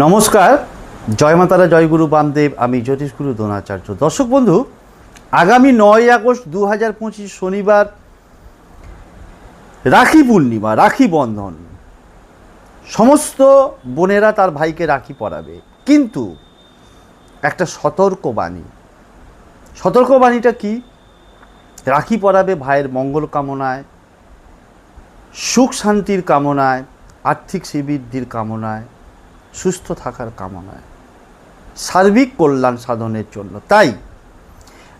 নমস্কার, জয় মাতারা, জয় গুরু বামদেব। আমি জ্যোতিষগুরু দ্রোণাচার্য। দর্শক বন্ধু, আগামী 9 আগস্ট 2025 শনিবার রাখি পূর্ণিমা, রাখি বন্ধন। সমস্ত বোনেরা তার ভাইকে রাখি পরাবে, কিন্তু একটা সতর্কবাণীটা কি? রাখি পরাবে ভাইয়ের মঙ্গল কামনায়, সুখ শান্তির কামনায়, আর্থিক শ্রীবৃদ্ধির কামনায়, সুস্থ থাকার কামনায়, সার্বিক কল্যাণ সাধনের জন্য। তাই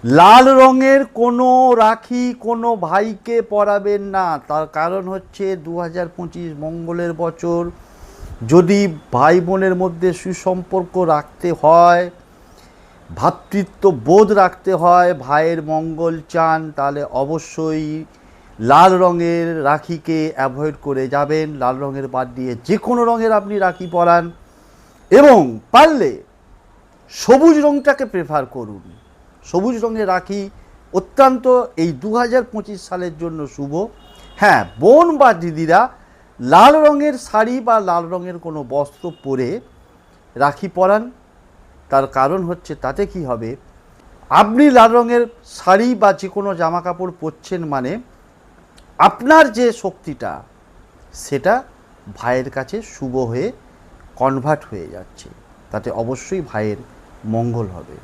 লাল রঙের কোনো রাখি কোনো ভাইকে পরাবেন না। তার কারণ হচ্ছে 2025 মঙ্গলের বছর। যদি ভাই বোনের মধ্যে সুসম্পর্ক রাখতে হয়, ভ্রাতৃত্ব বোধ রাখতে হয়, ভাইয়ের মঙ্গল চান, তাহলে অবশ্যই লাল রঙের রাখিকে অ্যাভয়েড করে যাবেন। লাল রঙের বাদ দিয়ে যে কোনো রঙের আপনি রাখি পরান, এবং পারলে সবুজ রঙটাকে প্রেফার করুন। সবুজ রঙের রাখি অত্যন্ত এই 2025 সালের জন্য শুভ। হ্যাঁ, বোন বা দিদিরা লাল রঙের শাড়ি বা লাল রঙের কোনো বস্ত্র পরে রাখি পরান। তার কারণ হচ্ছে, তাতে কি হবে, আপনি লাল রঙের শাড়ি বা যে কোনো জামা কাপড় পরছেন মানে আপনার যে শক্তিটা, সেটা ভাইয়ের কাছে শুভ হয়ে কনভার্ট হয়ে যাচ্ছে। তাতে অবশ্যই ভাইয়ের মঙ্গল হবে।